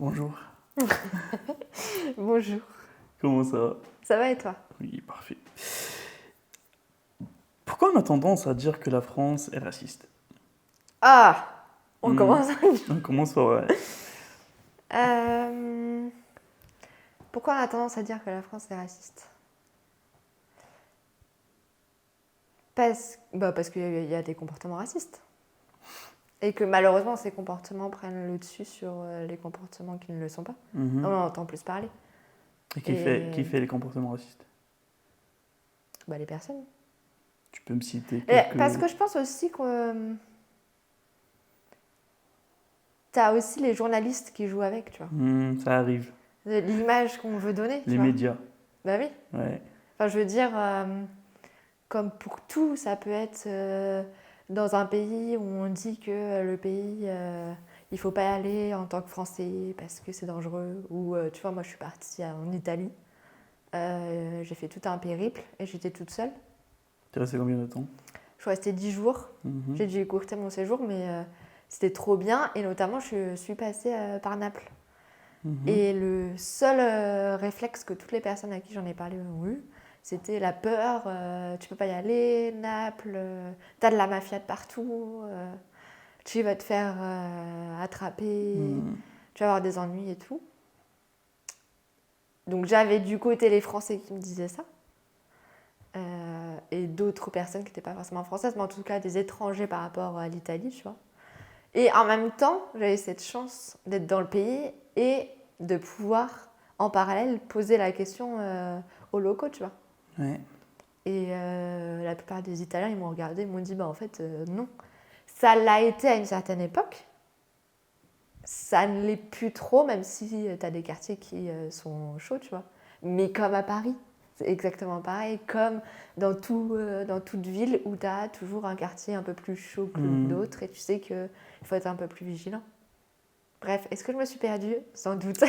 Bonjour, Bonjour. comment ça va? Ça va et toi? Oui, parfait. Pourquoi on a tendance à dire que la France est raciste? Ah! On Hmm, commence. On commence par ouais. Euh, Pourquoi on a tendance à dire que la France est raciste? Parce qu'il y a des comportements racistes. Et que malheureusement, ces comportements prennent le dessus sur les comportements qui ne le sont pas. On Mhm. en entend plus parler. Et qui Et fait les comportements racistes? les personnes. Tu peux me citer Parce quelques... que je pense aussi que t'as aussi les journalistes qui jouent avec, tu vois. Ça arrive. L'image qu'on veut donner, tu Les vois. médias, Bah oui. ouais. Enfin, je veux dire, comme pour tout, ça peut être dans un pays où on dit que le pays, il faut pas y aller en tant que Français parce que c'est dangereux. Ou, tu vois, moi, je suis partie en Italie. J'ai fait tout un périple et j'étais toute seule. T'es resté combien de temps? Je suis restée 10 jours. Mhm. J'ai dû écourter mon séjour, mais c'était trop bien. Et notamment, je suis passée par Naples. Mhm. Et le seul réflexe que toutes les personnes à qui j'en ai parlé ont eu, c'était la peur. Tu peux pas y aller, Naples, t'as de la mafia de partout, tu vas te faire attraper, Mhm. tu vas avoir des ennuis et tout. Donc j'avais du côté les Français qui me disaient ça. Et d'autres personnes qui n'étaient pas forcément françaises, mais en tout cas des étrangers par rapport à l'Italie, tu vois. Et en même temps, j'avais cette chance d'être dans le pays et de pouvoir, en parallèle, poser la question aux locaux, tu vois. Ouais. Et la plupart des Italiens, ils m'ont regardé, ils m'ont dit, en fait, non. Ça l'a été à une certaine époque. Ça ne l'est plus trop, même si tu as des quartiers qui sont chauds, tu vois. Mais comme à Paris, c'est exactement pareil. Comme dans toute ville où tu as toujours un quartier un peu plus chaud que d'autres et tu sais qu'il faut être un peu plus vigilant. Bref, est-ce que je me suis perdue? Sans doute. Ça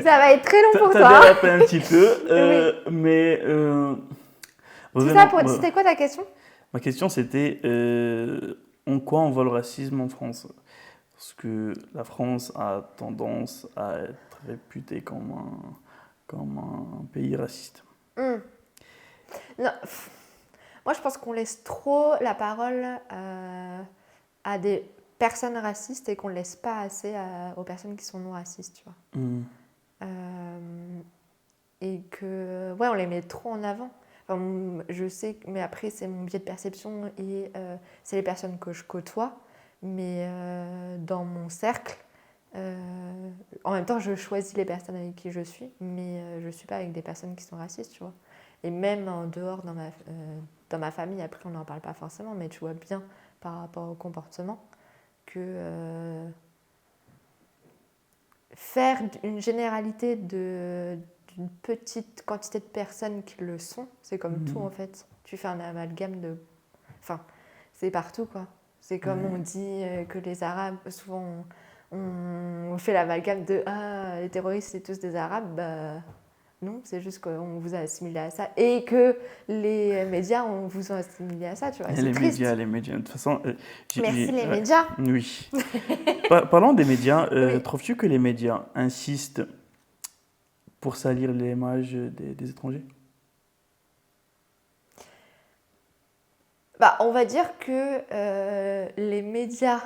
va être très long pour T'as toi. dérapé un petit peu, Oui. mais Tout ça revenons. pour... C'était quoi ta question? Ma question c'était en quoi on voit le racisme en France? Parce que la France a tendance à être réputée comme un pays raciste. Non, moi, je pense qu'on laisse trop la parole à des personnes racistes et qu'on ne laisse pas assez aux personnes qui sont non racistes, tu vois. Hmm. Et que, ouais, on les met trop en avant. Enfin, je sais, mais après, c'est mon biais de perception et c'est les personnes que je côtoie. Mais dans mon cercle, en même temps, je choisis les personnes avec qui je suis, mais je ne suis pas avec des personnes qui sont racistes, tu vois. Et même en dehors, dans ma famille, après, on n'en parle pas forcément, mais tu vois bien par rapport au comportement que faire une généralité d'une petite quantité de personnes qui le sont, c'est comme tout en fait. Tu fais un amalgame de... Enfin, c'est partout quoi. C'est comme on dit que les Arabes, souvent on fait l'amalgame de ah, les terroristes c'est tous des Arabes. Bah, non, c'est juste qu'on vous a assimilé à ça et que les médias on vous ont assimilé à ça, tu vois. Et C'est triste. les médias. De toute façon, Merci les ouais, médias. oui. Parlons des médias, Oui. trouves-tu que les médias insistent pour salir l'image des étrangers? Bah, on va dire que les médias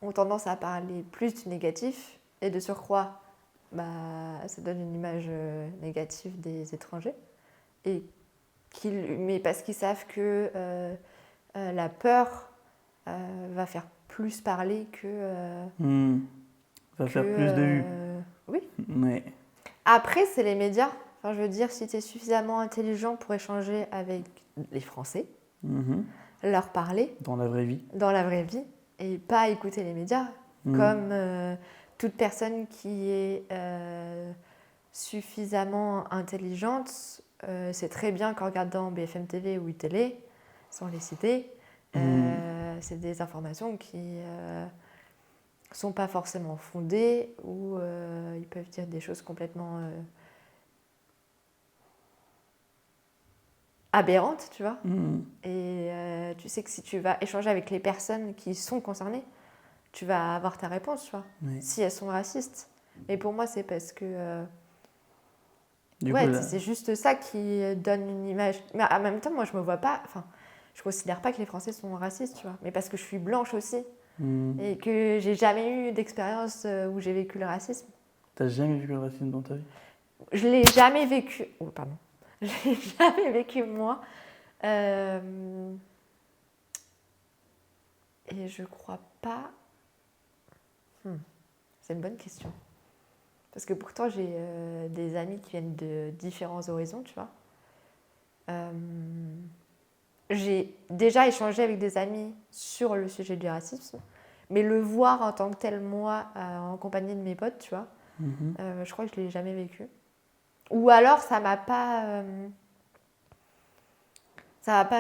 ont tendance à parler plus du négatif et de surcroît, bah, ça donne une image négative des étrangers. Et mais parce qu'ils savent que la peur va faire plus parler Ça va faire plus de vues. oui. Ouais. Après, c'est les médias. Enfin, je veux dire, si tu es suffisamment intelligent pour échanger avec les Français, Mhm. leur parler, Dans la vraie vie. dans la vraie vie et pas écouter les médias. Comme toute personne qui est suffisamment intelligente sait très bien qu'en regardant BFM TV ou iTélé, sans les citer, c'est des informations qui sont pas forcément fondées ou ils peuvent dire des choses complètement aberrantes, tu vois. Et tu sais que si tu vas échanger avec les personnes qui sont concernées, tu vas avoir ta réponse, tu vois, Oui. si elles sont racistes. Mais pour moi, c'est parce que... Du ouais, coup, là, c'est juste ça qui donne une image. Mais en même temps, moi, je me vois pas... Enfin, je considère pas que les Français sont racistes, tu vois. Mais parce que je suis blanche aussi. Et que j'ai jamais eu d'expérience où j'ai vécu le racisme. t'as jamais vu le racisme dans ta vie? Je l'ai jamais vécu... Oh, pardon. Je l'ai jamais vécu, moi. Et je crois pas... C'est une bonne question. Parce que pourtant, j'ai des amis qui viennent de différents horizons, tu vois. J'ai déjà échangé avec des amis sur le sujet du racisme, mais le voir en tant que tel, moi, en compagnie de mes potes, tu vois, je crois que je ne l'ai jamais vécu. Ou alors, ça m'a pas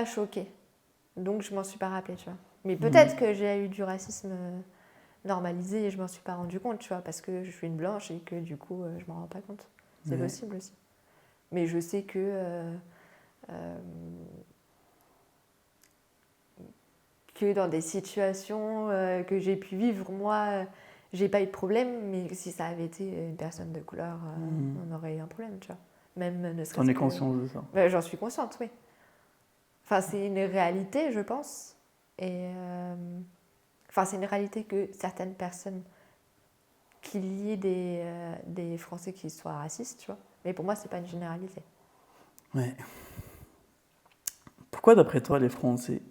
choqué. Donc, je m'en suis pas rappelée, tu vois. Mais peut-être que j'ai eu du racisme normalisé et je m'en suis pas rendu compte, tu vois, parce que je suis une blanche et que du coup, je m'en rends pas compte. C'est possible aussi. Mais je sais que dans des situations que j'ai pu vivre, moi, j'ai pas eu de problème, mais si ça avait été une personne de couleur, on aurait eu un problème, tu vois. Même ne T'en serait-ce es que... conscience de ça? Ben, j'en suis consciente, oui. Enfin, c'est une réalité, je pense. Et... Enfin, c'est une réalité que certaines personnes qu'il y ait des Français qui soient racistes, tu vois. Mais pour moi, c'est pas une généralité. Ouais. Pourquoi, d'après toi, les Français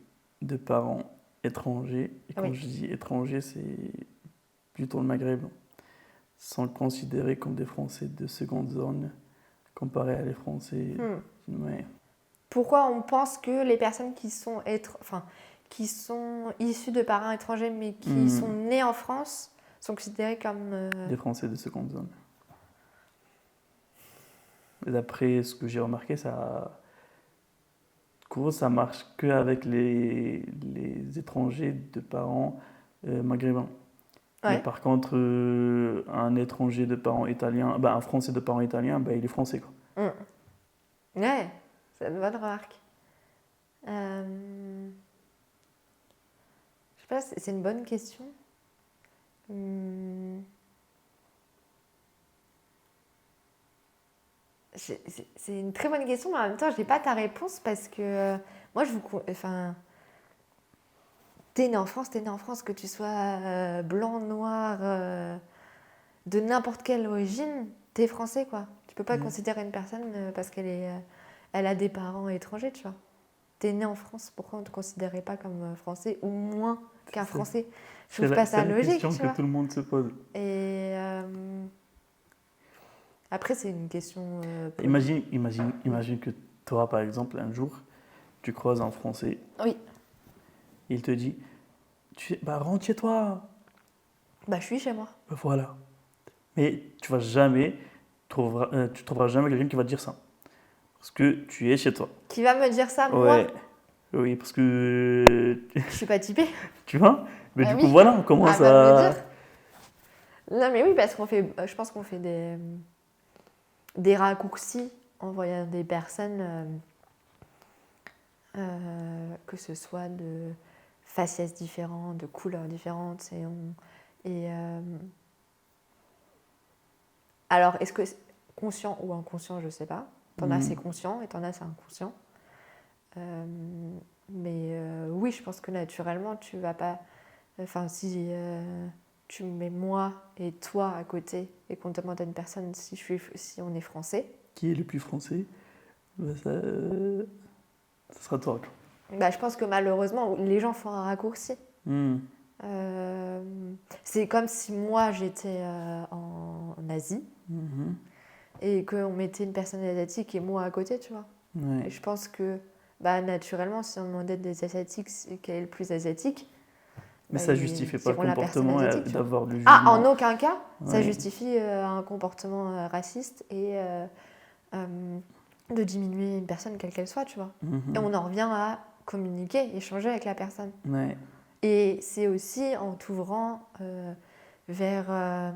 de parents étrangers, et quand Oui. je dis étrangers, c'est plutôt le Maghreb, sont considérés comme des Français de seconde zone, comparés à les Français... Ouais. Pourquoi on pense que les personnes qui sont issues de parents étrangers mais qui sont nées en France sont considérées comme... Des Français de seconde zone. Et d'après ce que j'ai remarqué, ça... En gros, ça marche qu'avec les étrangers de parents maghrébins. Mais Ouais. par contre, un étranger de parents italiens, un Français de parents italiens, il est français, quoi. Ouais, c'est une bonne remarque. Je sais pas, c'est une bonne question. C'est une très bonne question, mais en même temps, je n'ai pas ta réponse parce que moi, enfin, t'es né en France, que tu sois blanc, noir, de n'importe quelle origine, t'es français, quoi. Tu peux pas considérer une personne parce elle a des parents étrangers, tu vois. T'es né en France, pourquoi on ne te considérait pas comme français ou moins qu'un français? Je trouve pas ça C'est la logique, question tu que vois. tout le monde se pose. Et après, c'est une question Imagine que toi, par exemple, un jour, tu croises un Français, Oui. il te dit, rentre chez toi. Bah, je suis chez moi. Voilà. Mais tu trouveras jamais quelqu'un qui va te dire ça. Parce que tu es chez toi. Qui va me dire ça, moi? Ouais. Oui, parce que... Je suis pas typée. Tu vois? Mais Ah du coup, oui. voilà, on commence Va me le à... dire. Non, mais oui, parce je pense qu'on fait des raccourcis en voyant des personnes, que ce soit de faciès différentes, de couleurs différentes. Alors, est-ce que c'est conscient ou inconscient, je sais pas. T'en as, c'est conscient, et t'en as, c'est inconscient. Mais oui, je pense que naturellement, tu vas pas... Enfin, si tu mets moi et toi à côté et qu'on demande à une personne si on est français... Qui est le plus français? Ça sera toi, quoi. Bah, je pense que malheureusement, les gens font un raccourci. C'est comme si moi, j'étais en Asie et qu'on mettait une personne asiatique et moi à côté, tu vois. Ouais. Et je pense que naturellement, si on demandait des asiatiques quel est le plus asiatique, Mais ça justifie pas le diront la personne comportement asiatique, tu vois. d'avoir du Ah, en jugement. aucun cas, ça Ouais. justifie un comportement raciste et de diminuer une personne quelle qu'elle soit, tu vois. Et on en revient à communiquer, échanger avec la personne. Ouais. Et c'est aussi en t'ouvrant vers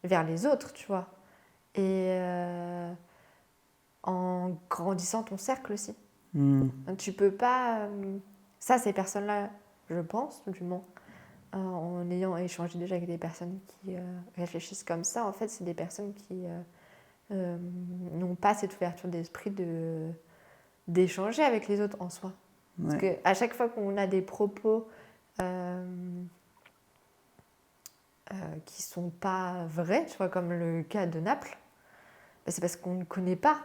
les autres, tu vois. Et en grandissant ton cercle aussi. Tu peux pas... ça, ces personnes-là, je pense, du moins, en ayant échangé déjà avec des personnes qui réfléchissent comme ça, en fait, c'est des personnes qui n'ont pas cette ouverture d'esprit d'échanger avec les autres en soi. Parce qu'à chaque fois qu'on a des propos qui sont pas vrais, tu vois, comme le cas de Naples, bah, c'est parce qu'on ne connaît pas.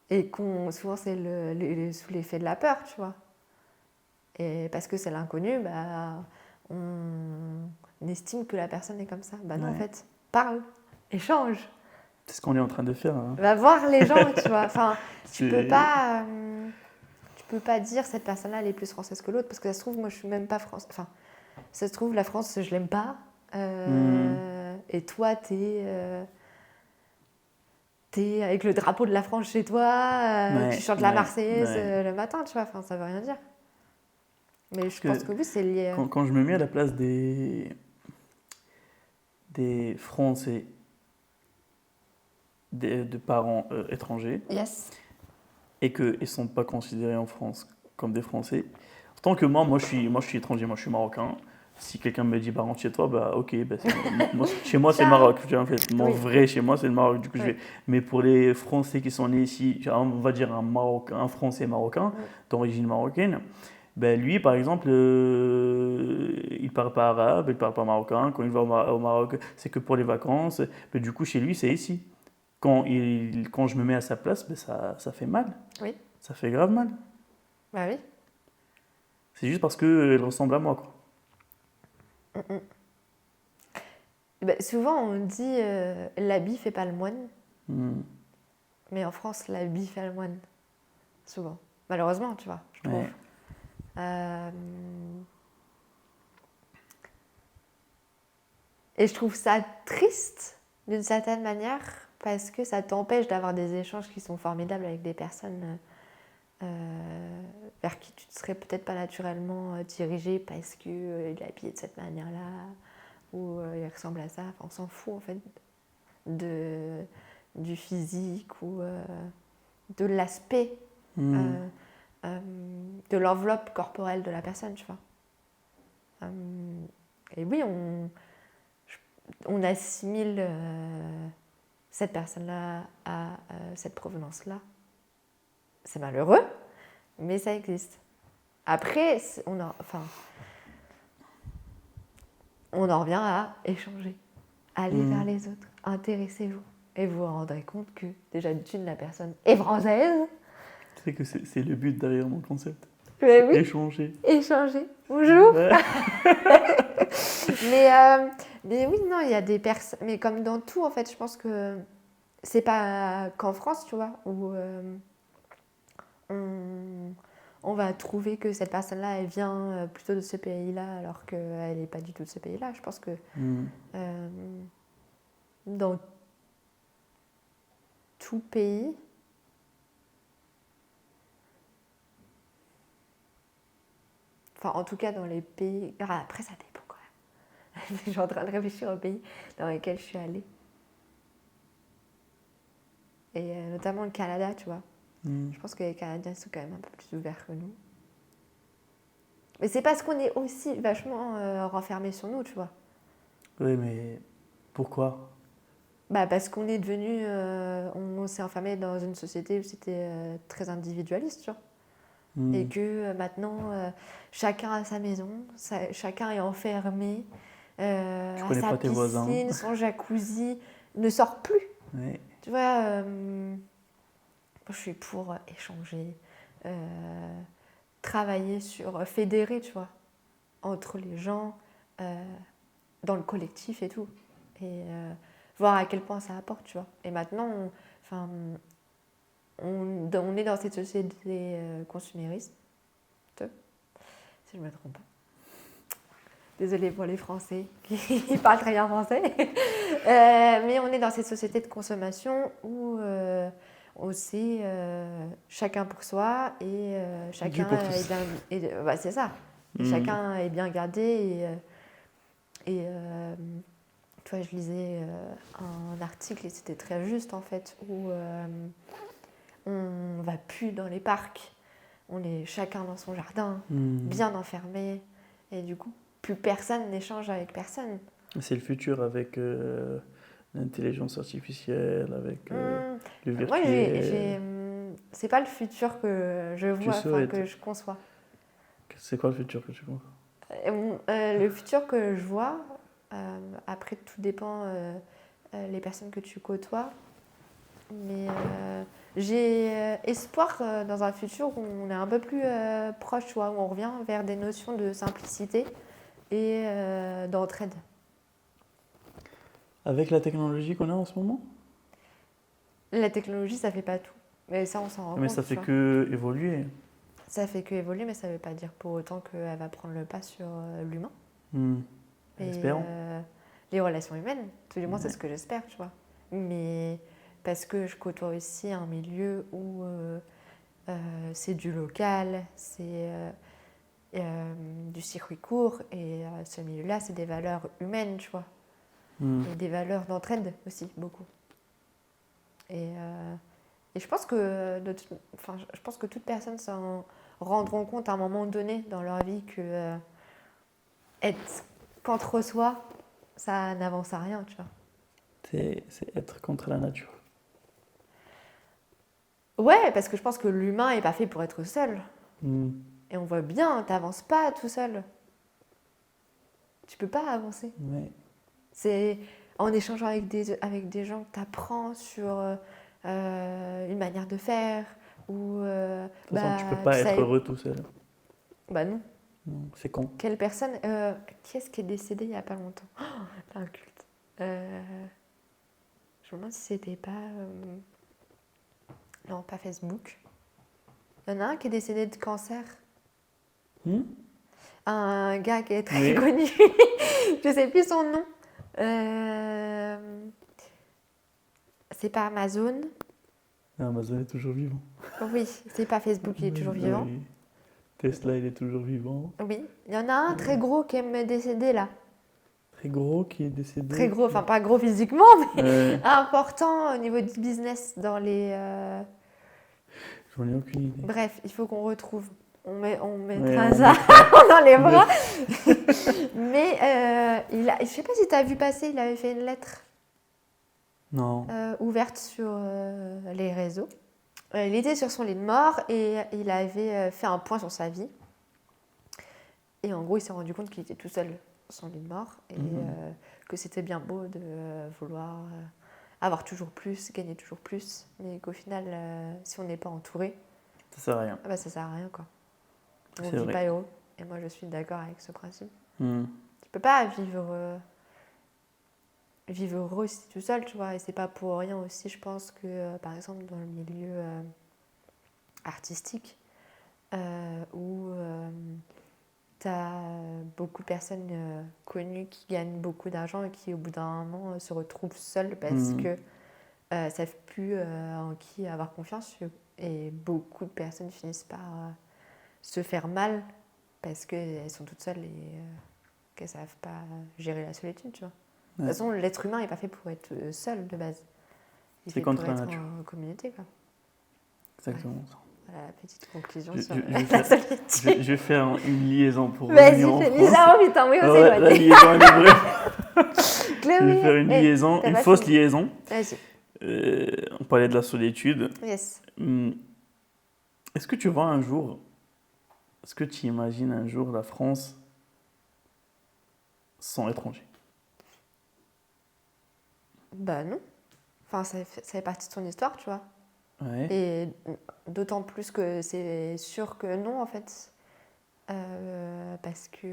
Et souvent, c'est sous l'effet de la peur, tu vois. Et parce que c'est l'inconnu, bah, on estime que la personne est comme ça. Bah non, en fait, parle, échange. C'est ce qu'on est en train de faire. Hein. Va voir les gens, tu vois. Enfin, tu peux pas dire cette personne-là, elle est plus française que l'autre, parce que ça se trouve, moi, je suis même pas française. Enfin, ça se trouve, la France, je l'aime pas. Et toi, t'es avec le drapeau de la France chez toi, tu chantes la Marseillaise le matin, tu vois. Enfin, ça veut rien dire. Mais je pense que oui, c'est lié. Quand je me mets à la place des Français, de parents étrangers, et qu'ils ne sont pas considérés en France comme des Français, en tant que moi je suis étranger, moi je suis marocain. Si quelqu'un me dit rentre chez toi, bah ok, bah, chez moi c'est le Maroc. En fait, mon vrai chez moi c'est le Maroc. Du coup, je vais. Mais pour les Français qui sont nés ici, on va dire un Français marocain d'origine marocaine, ben lui par exemple, il parle pas arabe, il parle pas marocain. Quand il va au Maroc, c'est que pour les vacances. Mais du coup, chez lui, c'est ici. Quand je me mets à sa place, ben ça fait mal. Oui. Ça fait grave mal. Bah oui. C'est juste parce qu'elle ressemble à moi, quoi. Bah, souvent, on dit l'habit fait pas le moine. Mais en France, l'habit fait le moine. Souvent. Malheureusement, tu vois, je trouve. Et je trouve ça triste, d'une certaine manière, parce que ça t'empêche d'avoir des échanges qui sont formidables avec des personnes vers qui tu ne serais peut-être pas naturellement dirigé parce qu'il est habillé de cette manière-là, ou il ressemble à ça. Enfin, on s'en fout, en fait, du physique ou de l'aspect, de l'enveloppe corporelle de la personne, tu vois. Et oui, on assimile cette personne-là à cette provenance-là. C'est malheureux, mais ça existe. Après, on en revient à échanger, aller vers les autres, intéressez-vous. Et vous vous rendrez compte que, déjà, d'une, la personne est française. Tu sais que c'est le but derrière mon concept. Mais oui. Échanger. Bonjour. Mais oui, non, il y a des personnes. Mais comme dans tout, en fait, je pense que c'est pas qu'en France, tu vois, où on va trouver que cette personne-là, elle vient plutôt de ce pays-là, alors qu'elle n'est pas du tout de ce pays-là. Je pense que dans tout pays, enfin, en tout cas, dans les pays... Après, ça dépend quand même. Je suis en train de réfléchir aux pays dans lesquels je suis allée. Et notamment le Canada, tu vois. Je pense que les Canadiens sont quand même un peu plus ouverts que nous. Mais c'est parce qu'on est aussi vachement renfermés sur nous, tu vois. Oui, mais pourquoi ? Bah parce qu'on est devenu... on s'est enfermé dans une société où c'était très individualiste, tu vois. Et que maintenant, chacun a sa maison, chacun est enfermé, à sa piscine, son jacuzzi, ne sort plus. Ouais. Tu vois, je suis pour échanger, travailler sur, fédérer, tu vois, entre les gens, dans le collectif et tout. Et voir à quel point ça apporte, tu vois. Et maintenant, on est dans cette société consumériste, si je ne me trompe pas. Désolée pour les Français qui parlent très bien français. Mais on est dans cette société de consommation où c'est chacun pour soi et chacun est bien... c'est ça. Et chacun est bien gardé. Et tu vois, je lisais un article et c'était très juste en fait, où on ne va plus dans les parcs. On est chacun dans son jardin, bien enfermé. Et du coup, plus personne n'échange avec personne. C'est le futur avec l'intelligence artificielle, avec le Moi, virtuel. c'est pas le futur que je vois, enfin, que je conçois. C'est quoi le futur que tu vois? Le futur que je vois, après tout dépend les personnes que tu côtoies, mais j'ai espoir dans un futur où on est un peu plus proche, tu vois, où on revient vers des notions de simplicité et d'entraide. Avec la technologie qu'on a en ce moment? La technologie, ça fait pas tout, mais ça, on s'en rend compte. Mais ça fait tu vois. que évoluer. Ça fait que évoluer, mais ça veut pas dire pour autant qu'elle va prendre le pas sur l'humain. Et Espérons. les relations humaines, tout du moins, c'est Ouais. ce que j'espère, tu vois. Mais parce que je côtoie aussi un milieu où c'est du local, c'est du circuit court, et ce milieu-là, c'est des valeurs humaines, tu vois. Et des valeurs d'entraide aussi, beaucoup. Et je pense que je pense que toute personne s'en rendront compte à un moment donné dans leur vie que être qu'entre soi, ça n'avance à rien, tu vois. C'est être contre la nature. Ouais, parce que je pense que l'humain est pas fait pour être seul. Mm. Et on voit bien, t'avances pas tout seul. Tu peux pas avancer. Ouais. C'est en échangeant avec des gens que t'apprends sur une manière de faire ou De toute façon, tu peux tu pas être savais. heureux tout seul. Bah non. Non, c'est con. Quelle personne qui est-ce qui est décédé il y a pas longtemps? Un culte. Je me demande si c'était pas non, pas Facebook. Il y en a un qui est décédé de cancer. Un gars qui est très connu. Je sais plus son nom. C'est pas Amazon. Amazon est toujours vivant. Oui, c'est pas Facebook, il est toujours vivant. Oui. Tesla, il est toujours vivant. Oui, il y en a un très gros qui est décédé là. Très gros qui est décédé. Très gros, enfin pas gros physiquement, mais important au niveau du business dans les. J'en ai aucune idée. Bref, il faut qu'on retrouve. On Ouais, mettra ça dans les bras. Mais je sais pas si tu as vu passer, il avait fait une lettre Non. ouverte sur les réseaux. Il était sur son lit de mort et il avait fait un point sur sa vie. Et en gros, il s'est rendu compte qu'il était tout seul sur son lit de mort et que c'était bien beau de vouloir avoir toujours plus, gagner toujours plus, mais qu'au final, si on n'est pas entouré, Ça sert à rien. bah, ça sert à rien, quoi. On C'est ne vit vrai. pas heureux. Et moi, je suis d'accord avec ce principe. Mm. Tu peux pas vivre heureux aussi tout seul, tu vois. Et c'est pas pour rien aussi, je pense que, par exemple, dans le milieu artistique, où tu as beaucoup de personnes connues qui gagnent beaucoup d'argent et qui, au bout d'un moment, se retrouvent seules parce que savent plus en qui avoir confiance. Et beaucoup de personnes finissent par se faire mal parce qu'elles sont toutes seules et qu'elles ne savent pas gérer la solitude, tu vois. De toute façon, l'être humain n'est pas fait pour être seul de base. Il est fait contre pour la être nature. en communauté, quoi. Exactement. Ouais. Voilà la petite conclusion Je sur vais la solitude. je vais faire une liaison pour Vas-y, revenir en fais France. Lisa, oh putain, oui, on s'est Ouais, la éloigné. liaison, elle est vraie. Chloé, Je vais faire une liaison, t'as une pas fausse fini. liaison. Vas-y. On parlait de la solitude. Yes. Est-ce que tu vois un jour, est-ce que tu imagines un jour la France sans étrangers? Bah non. Enfin, ça fait partie de son histoire, tu vois. Ouais. Et d'autant plus que c'est sûr que non, en fait. Parce que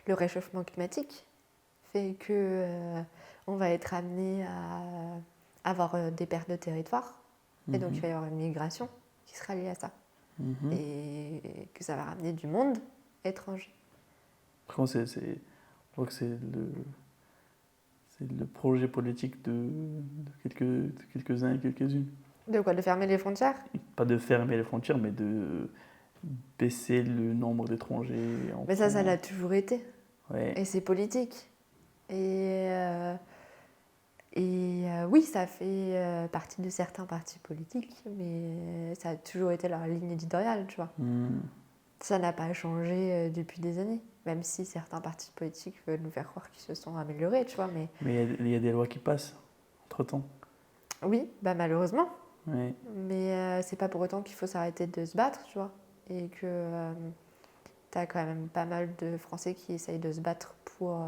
le réchauffement climatique fait que on va être amené à avoir des pertes de territoire. Et donc, il va y avoir une migration qui sera liée à ça. Et que ça va ramener du monde étranger. Par contre, je crois que c'est le projet politique de quelques-uns et quelques-unes. De quoi? De fermer les frontières? Pas de fermer les frontières, mais de baisser le nombre d'étrangers en Mais ça France. l'a toujours été. Ouais. Et c'est politique. Et oui, ça fait partie de certains partis politiques, mais ça a toujours été leur ligne éditoriale, tu vois. Ça n'a pas changé depuis des années, même si certains partis politiques veulent nous faire croire qu'ils se sont améliorés, tu vois. Mais il y a des lois qui passent entre-temps. Oui, bah malheureusement. Ouais. Mais c'est pas pour autant qu'il faut s'arrêter de se battre, tu vois. Et que t'as quand même pas mal de Français qui essayent de se battre pour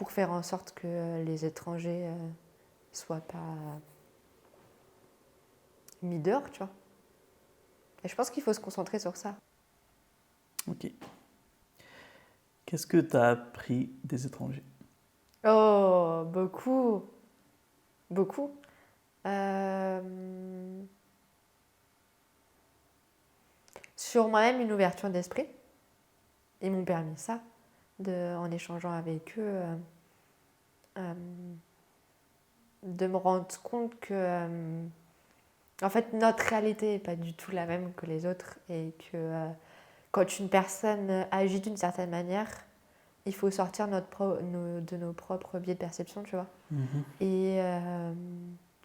faire en sorte que les étrangers soient pas mis dehors, tu vois. Et je pense qu'il faut se concentrer sur ça. Ok. Qu'est-ce que tu as appris des étrangers? Oh, beaucoup. Beaucoup. Euh, Sur moi-même, une ouverture d'esprit. Ils m'ont permis ça, en échangeant avec eux, de me rendre compte que, en fait, notre réalité n'est pas du tout la même que les autres et que quand une personne agit d'une certaine manière, il faut sortir de nos propres biais de perception, tu vois, et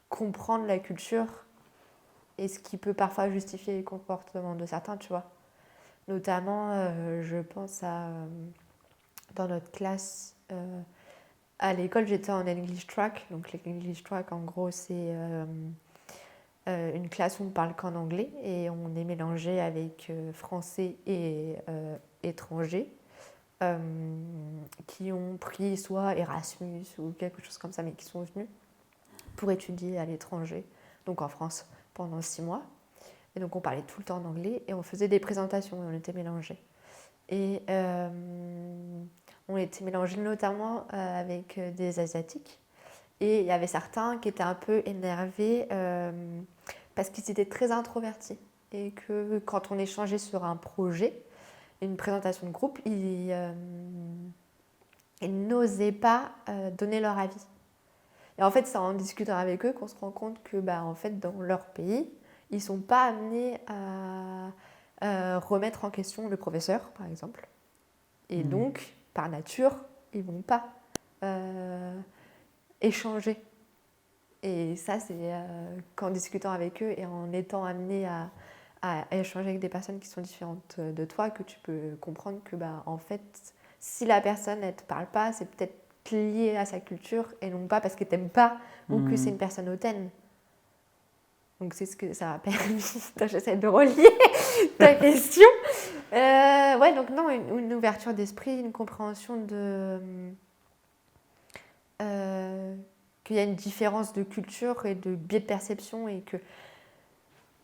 comprendre la culture et ce qui peut parfois justifier les comportements de certains, tu vois. Notamment, je pense à dans notre classe, à l'école, j'étais en English Track. Donc, l'English Track, en gros, c'est une classe où on parle qu'en anglais et on est mélangé avec français et étrangers qui ont pris soit Erasmus ou quelque chose comme ça, mais qui sont venus pour étudier à l'étranger, donc en France, pendant 6 mois. Et donc, on parlait tout le temps en anglais et on faisait des présentations et on était mélangés. Et on était mélangés notamment avec des Asiatiques. Et il y avait certains qui étaient un peu énervés parce qu'ils étaient très introvertis. Et que quand on échangeait sur un projet, une présentation de groupe, ils n'osaient pas donner leur avis. Et en fait, c'est en discutant avec eux qu'on se rend compte que en fait, dans leur pays, ils ne sont pas amenés à remettre en question le professeur, par exemple. Et donc, par nature, ils ne vont pas échanger. Et ça, c'est qu'en discutant avec eux et en étant amené à échanger avec des personnes qui sont différentes de toi, que tu peux comprendre que, en fait, si la personne ne te parle pas, c'est peut-être lié à sa culture et non pas parce qu'elle t'aime pas ou que c'est une personne hautaine. Donc, c'est ce que ça a permis. J'essaie de relier ta question. Ouais, donc non, une ouverture d'esprit, une compréhension de... qu'il y a une différence de culture et de biais de perception et que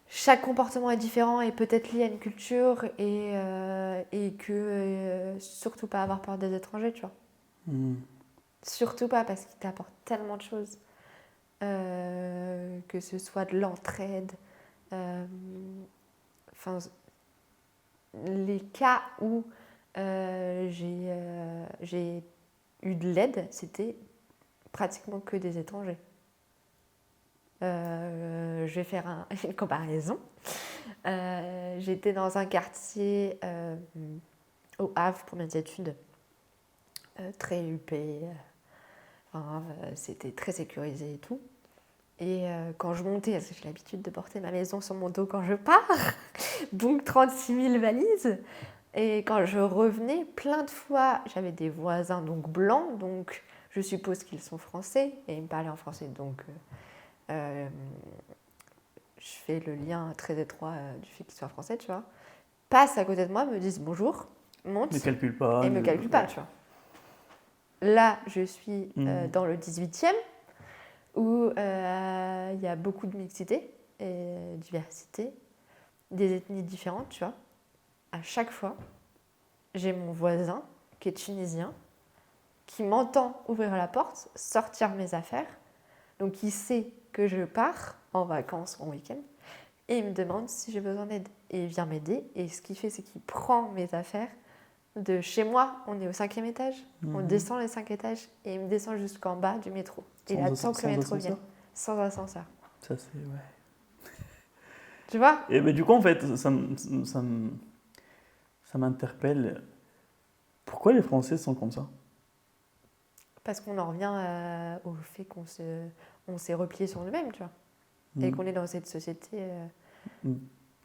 chaque comportement est différent et peut-être lié à une culture et que surtout pas avoir peur des étrangers, tu vois. Surtout pas parce qu'ils t'apportent tellement de choses. Que ce soit de l'entraide. Enfin, les cas où j'ai eu de l'aide, c'était pratiquement que des étrangers. Je vais faire une comparaison. J'étais dans un quartier au Havre pour mes études, très huppé, c'était très sécurisé et tout. Et quand je montais, parce que j'ai l'habitude de porter ma maison sur mon dos quand je pars, donc 36 000 valises. Et quand je revenais, plein de fois, j'avais des voisins donc blancs, donc je suppose qu'ils sont français, et ils me parlaient en français, donc je fais le lien très étroit du fait qu'ils soient français, tu vois. Passent à côté de moi, me disent bonjour, montent, Ne calcule pas. et me calculent pas, tu vois. Là, je suis dans le 18e, où il y a beaucoup de mixité et diversité, des ethnies différentes, tu vois. À chaque fois, j'ai mon voisin qui est tunisien, qui m'entend ouvrir la porte, sortir mes affaires. Donc, il sait que je pars en vacances, en week-end, et il me demande si j'ai besoin d'aide. Et il vient m'aider, et ce qu'il fait, c'est qu'il prend mes affaires de chez moi. On est au 5e étage, on descend les 5 étages, et il me descend jusqu'en bas du métro. Et il attend que le métro vienne. Sans ascenseur. Ça, c'est... Ouais. Tu vois? Et du coup, en fait, ça m'interpelle. Pourquoi les Français sont comme ça? Parce qu'on en revient au fait qu'on s'est replié sur nous-mêmes, tu vois. Et qu'on est dans cette société...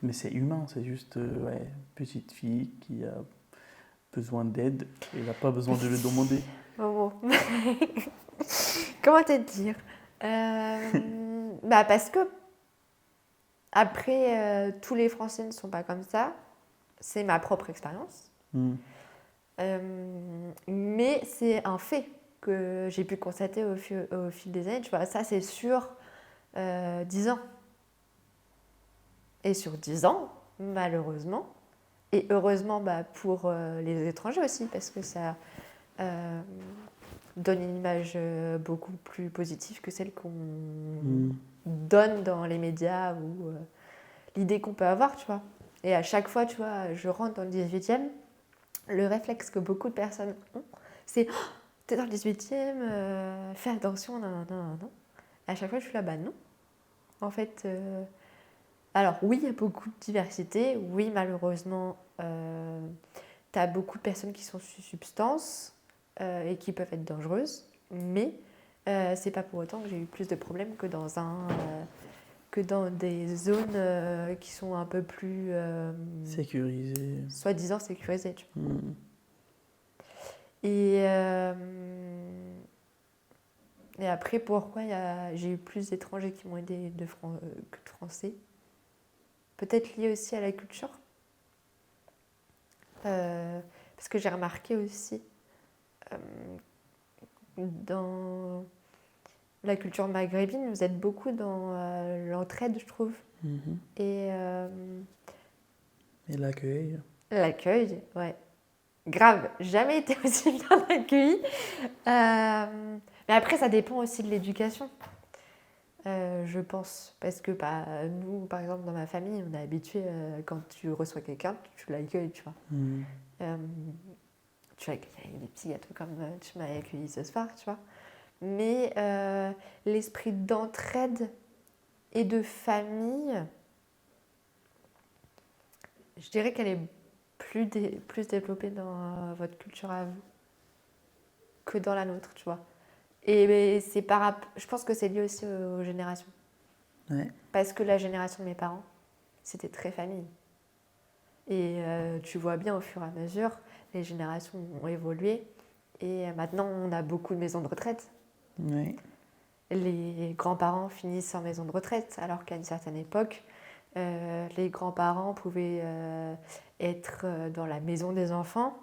Mais c'est humain, c'est juste ouais, petite fille qui a besoin d'aide et n'a pas besoin de le demander. Bon. Comment te dire Bah parce que après, tous les Français ne sont pas comme ça. C'est ma propre expérience. Mais c'est un fait que j'ai pu constater au fil des années. Tu vois, ça, c'est sur 10 ans. Et sur 10 ans, malheureusement, et heureusement pour les étrangers aussi, parce que ça donne une image beaucoup plus positive que celle qu'on donne dans les médias ou l'idée qu'on peut avoir, tu vois. Et à chaque fois, tu vois, je rentre dans le 18e, le réflexe que beaucoup de personnes ont, c'est oh, « t'es dans le 18e, fais attention, non. » À chaque fois, je suis là, bah non. En fait, alors oui, il y a beaucoup de diversité. Oui, malheureusement, t'as beaucoup de personnes qui sont sous substance et qui peuvent être dangereuses. Mais c'est pas pour autant que j'ai eu plus de problèmes que que dans des zones qui sont un peu plus sécurisées, soi-disant sécurisées. Tu vois. Et après, pourquoi j'ai eu plus d'étrangers qui m'ont aidé que de Français? Peut-être lié aussi à la culture. Parce que j'ai remarqué aussi dans la culture maghrébine, vous êtes beaucoup dans l'entraide, je trouve. Et l'accueil. L'accueil, ouais. Grave, jamais été aussi bien accueillie. Mais après, ça dépend aussi de l'éducation, je pense. Parce que nous, par exemple, dans ma famille, on est habitué, quand tu reçois quelqu'un, tu l'accueilles, tu vois. Tu l'accueilles avec des petits gâteaux comme tu m'as accueilli ce soir, tu vois. Mais l'esprit d'entraide et de famille, je dirais qu'elle est plus développée dans votre culture à vous que dans la nôtre, tu vois. Et je pense que c'est lié aussi aux générations. Ouais. Parce que la génération de mes parents, c'était très famille. Et tu vois bien au fur et à mesure, les générations ont évolué. Et maintenant, on a beaucoup de maisons de retraite. Ouais. Les grands-parents finissent en maison de retraite, alors qu'à une certaine époque, les grands-parents pouvaient être dans la maison des enfants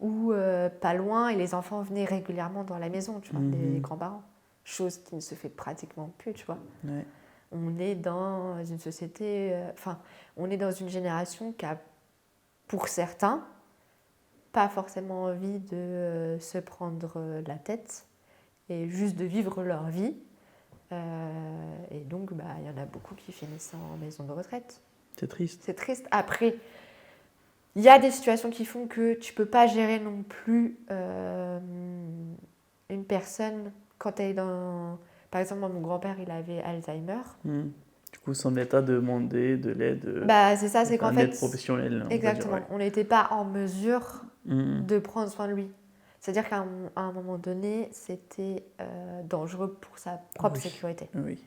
ou pas loin, et les enfants venaient régulièrement dans la maison, tu vois, des grands-parents. Chose qui ne se fait pratiquement plus, tu vois. Ouais. On est dans une société, on est dans une génération qui a, pour certains, pas forcément envie de se prendre la tête et juste de vivre leur vie. Et donc, il y en a beaucoup qui finissent en maison de retraite. C'est triste. C'est triste. Après, il y a des situations qui font que tu peux pas gérer non plus une personne quand elle est dans... Par exemple, mon grand-père, il avait Alzheimer. Du coup, son état de demander de l'aide. C'est ça, c'est qu'en fait... L'aide professionnelle. Exactement. On va dire, ouais. On n'était pas en mesure de prendre soin de lui. C'est-à-dire qu'à un moment donné, c'était dangereux pour sa propre sécurité. Oui.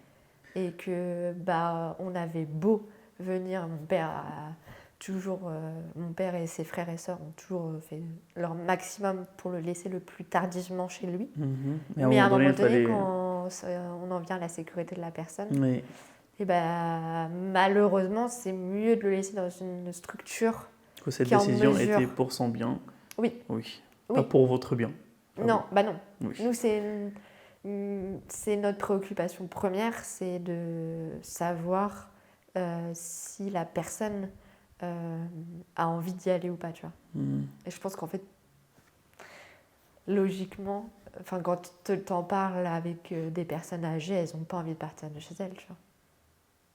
Et que on avait beau venir, mon père et ses frères et sœurs ont toujours fait leur maximum pour le laisser le plus tardivement chez lui. Mais à un moment donné, quand on en vient à la sécurité de la personne, et malheureusement, c'est mieux de le laisser dans une structure que cette décision était pour son bien. Oui. Pas pour votre bien. Non, non. Oui. Nous, c'est notre préoccupation première, c'est de savoir si la personne a envie d'y aller ou pas, tu vois. Et je pense qu'en fait, logiquement, quand t'en parles avec des personnes âgées, elles n'ont pas envie de partir de chez elles, tu vois.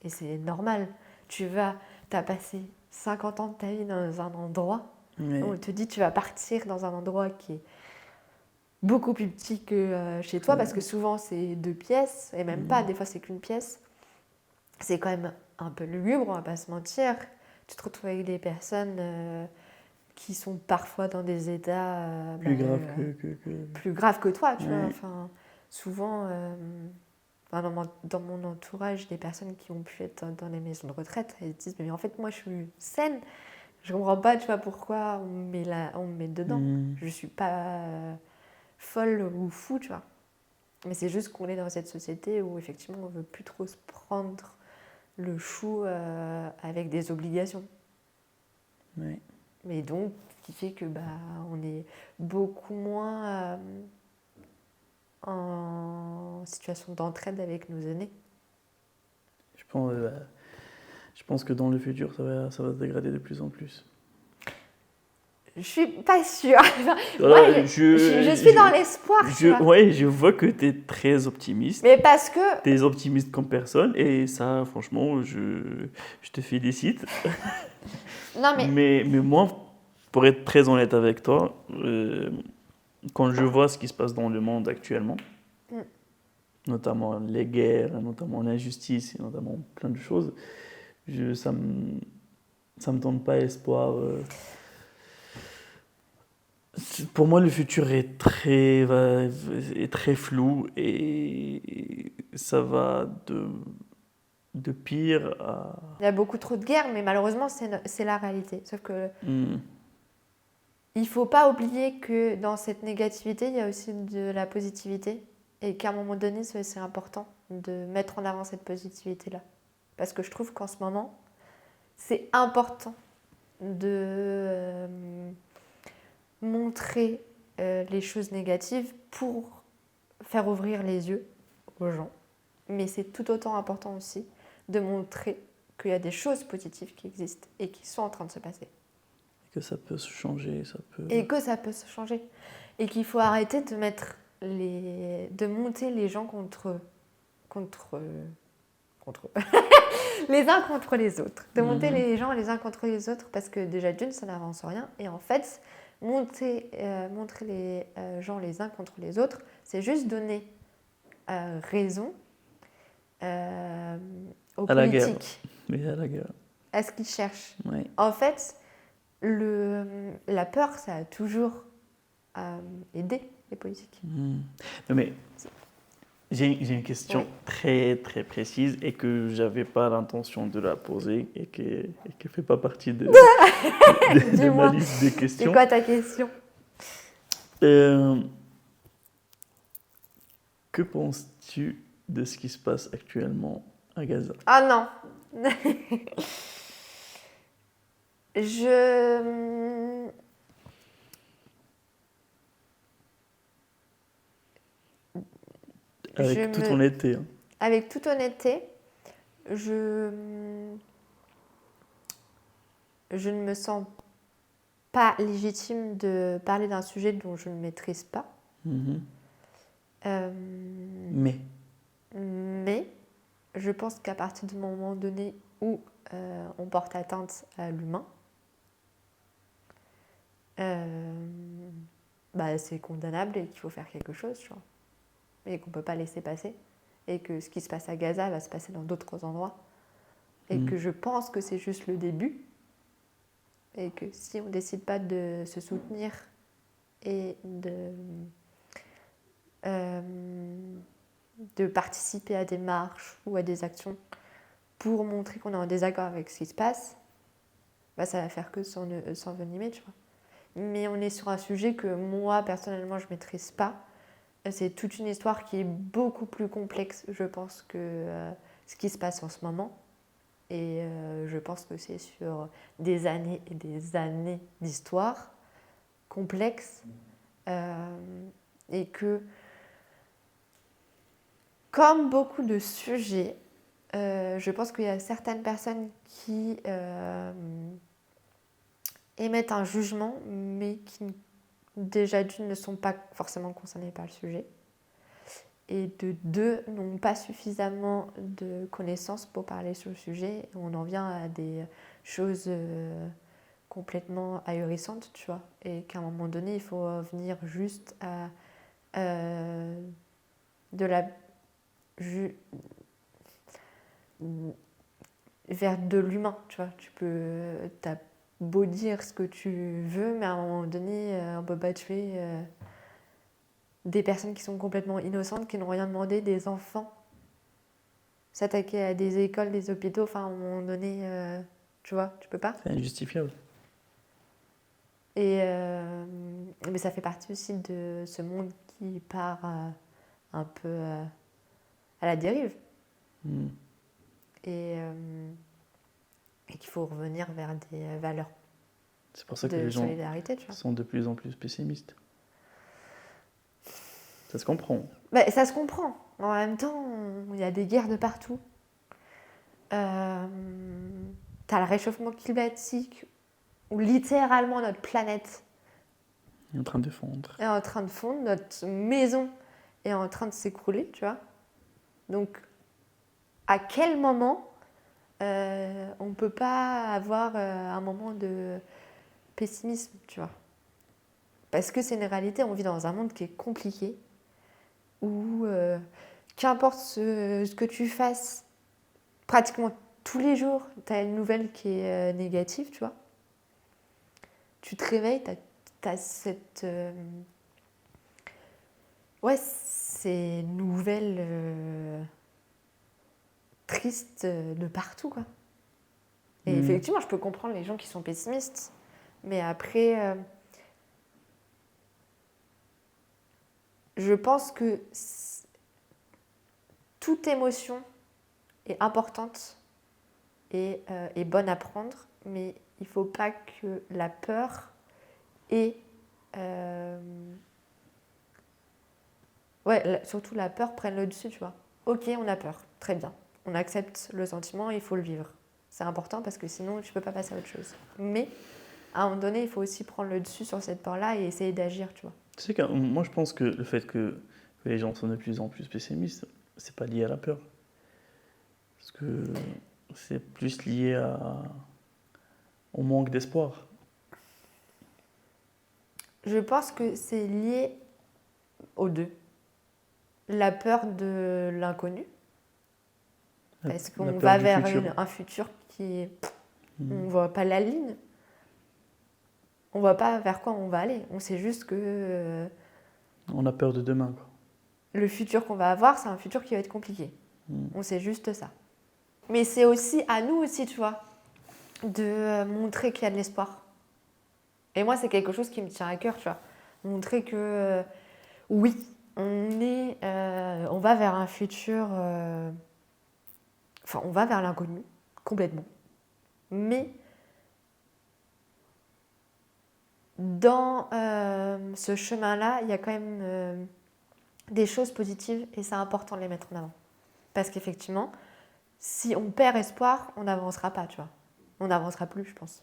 Et c'est normal. T'as passé 50 ans de ta vie dans un endroit où on te dit tu vas partir dans un endroit qui est beaucoup plus petit que chez toi, parce que souvent c'est 2 pièces, et même pas, des fois c'est qu'une pièce. C'est quand même un peu lugubre, on va pas se mentir. Tu te retrouves avec des personnes qui sont parfois dans des états plus graves plus graves que toi, tu vois. Souvent, Enfin, dans mon entourage, des personnes qui ont pu être dans les maisons de retraite, elles disent mais en fait moi je suis saine, je comprends pas, tu vois, pourquoi on me met dedans. Je suis pas folle ou fou, tu vois. Mais c'est juste qu'on est dans cette société où effectivement on veut plus trop se prendre le chou avec des obligations. Ouais. Mais donc, ce qui fait que on est beaucoup moins en situation d'entraide avec nos aînés. Je pense que dans le futur, ça va se dégrader de plus en plus. Je suis pas sûre. Voilà, Moi, je suis dans l'espoir, tu vois. Ouais, je vois que tu es très optimiste. Mais parce que... Tu es optimiste comme personne et ça, franchement, je te félicite. Non, mais... Mais moi, pour être très honnête avec toi, quand je vois ce qui se passe dans le monde actuellement, notamment les guerres, notamment l'injustice, et notamment plein de choses, ça me donne pas espoir. Pour moi, le futur est très flou et ça va de pire à... Il y a beaucoup trop de guerres, mais malheureusement, c'est la réalité. Sauf que il faut pas oublier que dans cette négativité, il y a aussi de la positivité. Et qu'à un moment donné, c'est important de mettre en avant cette positivité-là. Parce que je trouve qu'en ce moment, c'est important de montrer les choses négatives pour faire ouvrir les yeux aux gens. Mais c'est tout autant important aussi de montrer qu'il y a des choses positives qui existent et qui sont en train de se passer. Que ça peut se changer, Et que ça peut se changer. Et qu'il faut arrêter de mettre de monter les gens contre les uns contre les autres. De monter les gens les uns contre les autres parce que déjà d'une, ça n'avance rien. Et en fait, montrer les gens les uns contre les autres, c'est juste donner raison aux à la guerre. politiques. Oui, à la guerre. À ce qu'ils cherchent. Oui. En fait, la peur, ça a toujours aidé les politiques. Non, mais j'ai une question très très précise et que j'avais pas l'intention de la poser et qui ne fait pas partie de ma liste de questions. C'est quoi ta question? Que penses-tu de ce qui se passe actuellement à Gaza? Ah non. Avec toute honnêteté. Hein. Avec toute honnêteté, je ne me sens pas légitime de parler d'un sujet dont je ne maîtrise pas. Mais je pense qu'à partir du moment donné où on porte atteinte à l'humain, c'est condamnable et qu'il faut faire quelque chose, tu vois. Et qu'on ne peut pas laisser passer. Et que ce qui se passe à Gaza va se passer dans d'autres endroits. Et que je pense que c'est juste le début. Et que si on ne décide pas de se soutenir et de participer à des marches ou à des actions pour montrer qu'on est en désaccord avec ce qui se passe, ça va faire que s'envenimer, tu vois. Mais on est sur un sujet que moi, personnellement, je ne maîtrise pas. C'est toute une histoire qui est beaucoup plus complexe, je pense, que ce qui se passe en ce moment. Et je pense que c'est sur des années et des années d'histoire complexe. Et que, comme beaucoup de sujets, je pense qu'il y a certaines personnes qui émettent un jugement, mais qui déjà d'une ne sont pas forcément concernés par le sujet et de deux n'ont pas suffisamment de connaissances pour parler sur le sujet et on en vient à des choses complètement ahurissantes, tu vois, et qu'à un moment donné il faut venir juste à vers de l'humain, tu vois. T'as beau dire ce que tu veux, mais à un moment donné, on peut pas tuer des personnes qui sont complètement innocentes, qui n'ont rien demandé, des enfants s'attaquer à des écoles, des hôpitaux, enfin, à un moment donné, tu vois, tu peux pas. C'est injustifiable. Mais ça fait partie aussi de ce monde qui part un peu à la dérive. Mm. Et qu'il faut revenir vers des valeurs C'est pour ça que de les gens solidarité, tu vois. sont de plus en plus pessimistes. Ça se comprend. Bah, ça se comprend. En même temps, il y a des guerres de partout. T'as le réchauffement climatique où littéralement notre planète Il est en train de fondre. est en train de fondre, notre maison est en train de s'écrouler, tu vois. Donc, à quel moment on ne peut pas avoir un moment de pessimisme, tu vois? Parce que c'est une réalité, on vit dans un monde qui est compliqué, où qu'importe ce que tu fasses, pratiquement tous les jours, tu as une nouvelle qui est négative, tu vois. Tu te réveilles, tu as cette... ouais, ces nouvelles tristes de partout, quoi. Et effectivement, je peux comprendre les gens qui sont pessimistes, mais après, je pense que toute émotion est importante et est bonne à prendre, mais il ne faut pas que la peur et surtout la peur prenne le dessus, tu vois. Ok, on a peur, très bien. On accepte le sentiment, il faut le vivre. C'est important parce que sinon, tu ne peux pas passer à autre chose. Mais à un moment donné, il faut aussi prendre le dessus sur cette peur-là et essayer d'agir, tu vois. Tu sais que moi, je pense que le fait que les gens sont de plus en plus pessimistes, c'est pas lié à la peur. Parce que c'est plus lié au manque d'espoir. Je pense que c'est lié aux deux. La peur de l'inconnu, parce qu'on La peur va du vers futur. un futur qui est... On ne voit pas la ligne. On ne voit pas vers quoi on va aller. On sait juste que On a peur de demain, quoi. le futur qu'on va avoir, c'est un futur qui va être compliqué. On sait juste ça. Mais c'est aussi à nous aussi, tu vois, de montrer qu'il y a de l'espoir. Et moi, c'est quelque chose qui me tient à cœur, tu vois. Montrer que oui, on va vers un futur... Enfin, on va vers l'inconnu, complètement. Mais dans ce chemin-là, il y a quand même des choses positives et c'est important de les mettre en avant. Parce qu'effectivement, si on perd espoir, on n'avancera pas, tu vois. On n'avancera plus, je pense.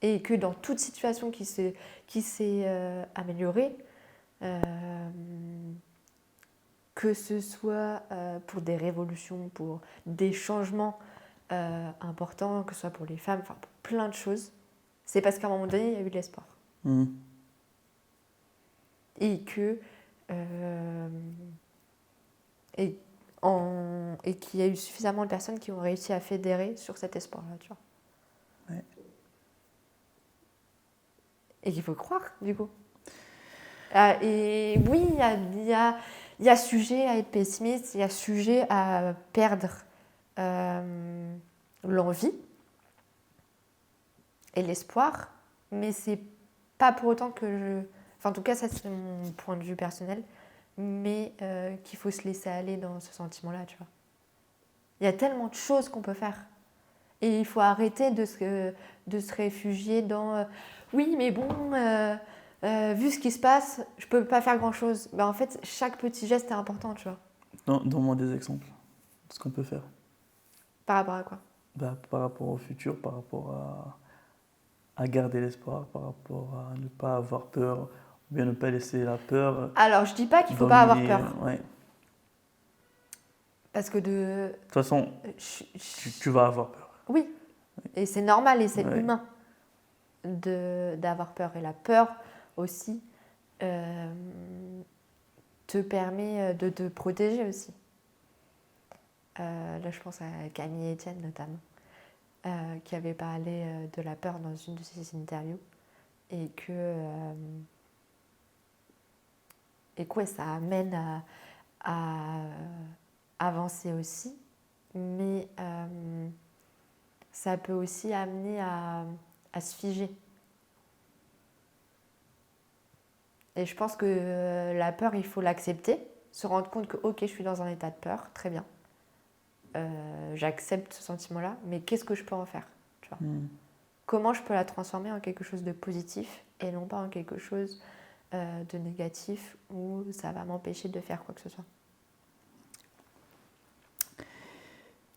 Et que dans toute situation qui s'est améliorée, que ce soit pour des révolutions, pour des changements importants, que ce soit pour les femmes, enfin pour plein de choses, c'est parce qu'à un moment donné, il y a eu de l'espoir. Et que... et qu'il y a eu suffisamment de personnes qui ont réussi à fédérer sur cet espoir-là, tu vois. Ouais. Et qu'il faut croire, du coup. Et oui, il y a sujet à être pessimiste, il y a sujet à perdre l'envie et l'espoir, mais c'est pas pour autant que Enfin, en tout cas, ça, c'est mon point de vue personnel, mais qu'il faut se laisser aller dans ce sentiment-là, tu vois. Il y a tellement de choses qu'on peut faire. Et il faut arrêter de se réfugier dans oui, mais bon, vu ce qui se passe, je peux pas faire grand-chose. En fait, chaque petit geste est important, tu vois. Donne-moi des exemples de ce qu'on peut faire. Par rapport à quoi? Par rapport au futur, par rapport à garder l'espoir, par rapport à ne pas avoir peur, ou bien ne pas laisser la peur Alors, je dis pas qu'il faut pas avoir dominer. peur. Ouais. Parce que De toute façon, tu vas avoir peur. Oui, et c'est normal et c'est Ouais. humain d'avoir peur. Et la peur aussi te permet de te protéger aussi. Là, je pense à Camille Etienne notamment, qui avait parlé de la peur dans une de ses interviews. Et que ouais, ça amène à avancer aussi, mais ça peut aussi amener à se figer. Et je pense que la peur, il faut l'accepter, se rendre compte que ok, je suis dans un état de peur, très bien. J'accepte ce sentiment-là, mais qu'est-ce que je peux en faire, tu vois? Comment je peux la transformer en quelque chose de positif et non pas en quelque chose de négatif où ça va m'empêcher de faire quoi que ce soit.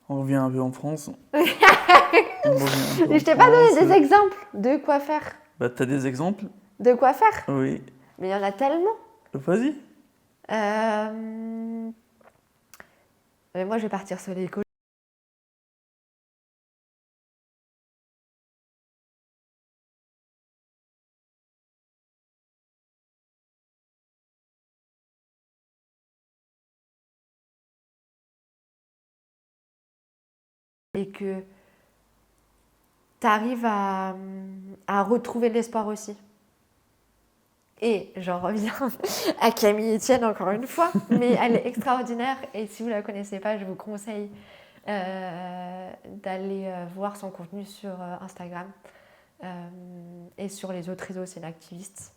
On revient un peu en France. Je t'ai pas donné des exemples de quoi faire. Bah, t'as des exemples? De quoi faire? Oui. Mais il y en a tellement. Vas-y. Mais moi, je vais partir sur l'école. Et que tu arrives à retrouver de l'espoir aussi. Et j'en reviens à Camille Etienne encore une fois, mais elle est extraordinaire et si vous ne la connaissez pas, je vous conseille d'aller voir son contenu sur Instagram et sur les autres réseaux. C'est une activiste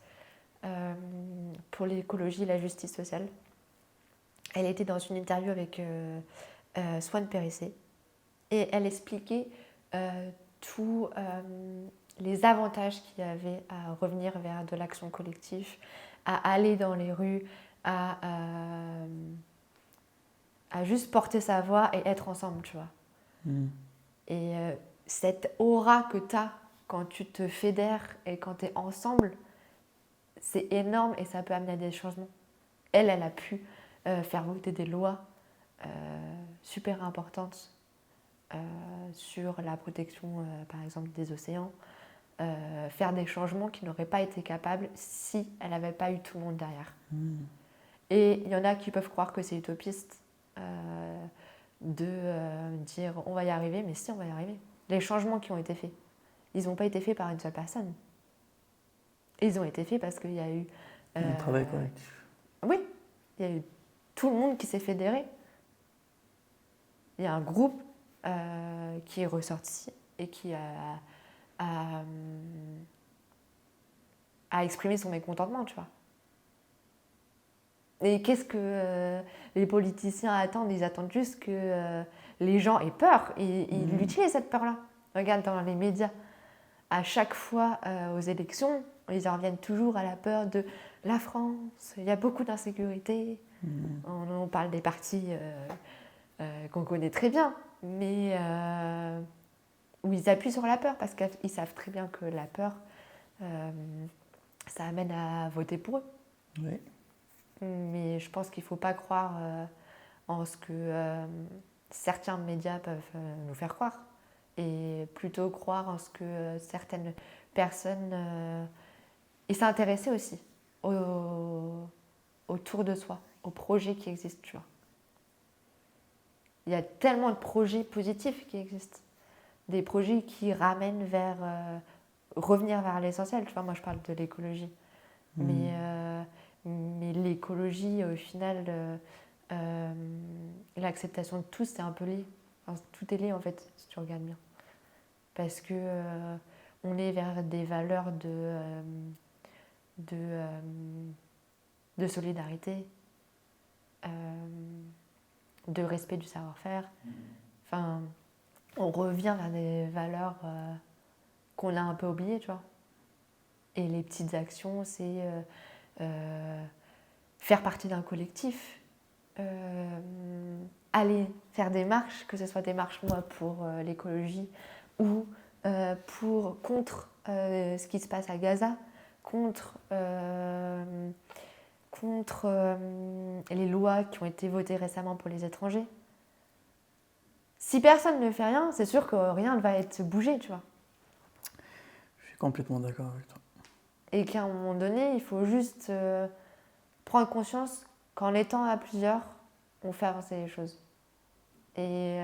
pour l'écologie et la justice sociale. Elle était dans une interview avec Swan Périssé et elle expliquait tous les avantages qu'il y avait à revenir vers de l'action collective, à aller dans les rues, à juste porter sa voix et être ensemble, tu vois. Et cette aura que tu as quand tu te fédères et quand tu es ensemble, c'est énorme et ça peut amener à des changements. Elle a pu faire voter des lois super importantes sur la protection, par exemple, des océans, faire des changements qui n'auraient pas été capables si elle n'avait pas eu tout le monde derrière. Et il y en a qui peuvent croire que c'est utopiste de dire on va y arriver, mais si, on va y arriver. Les changements qui ont été faits, ils n'ont pas été faits par une seule personne. Ils ont été faits parce qu'il y a eu... un travail collectif. Oui, il y a eu tout le monde qui s'est fédéré. Il y a un groupe qui est ressorti et qui a exprimé son mécontentement, tu vois. Et qu'est-ce que les politiciens attendent? Ils attendent juste que les gens aient peur. Et ils l'utilisent, cette peur-là. Regarde dans les médias. À chaque fois aux élections, ils en reviennent toujours à la peur de la France. Il y a beaucoup d'insécurité. On parle des partis qu'on connaît très bien, mais où ils appuient sur la peur parce qu'ils savent très bien que la peur, ça amène à voter pour eux. Oui. Mais je pense qu'il ne faut pas croire en ce que certains médias peuvent nous faire croire et plutôt croire en ce que certaines personnes et s'intéresser aussi autour de soi, aux projets qui existent, tu vois. Il y a tellement de projets positifs qui existent, des projets qui ramènent vers revenir vers l'essentiel. Tu vois, moi je parle de l'écologie, mais l'écologie, au final, l'acceptation de tous, c'est un peu lié. Enfin, tout est lié en fait, si tu regardes bien. Parce que on est vers des valeurs de solidarité, de respect du savoir-faire. Enfin, on revient vers des valeurs qu'on a un peu oubliées, tu vois. Et les petites actions, c'est faire partie d'un collectif, aller faire des marches, que ce soit des marches, moi, pour l'écologie ou contre ce qui se passe à Gaza, contre les lois qui ont été votées récemment pour les étrangers. Si personne ne fait rien, c'est sûr que rien ne va être bougé, tu vois. Je suis complètement d'accord avec toi. Et qu'à un moment donné, il faut juste prendre conscience qu'en étant à plusieurs, on fait avancer les choses. Et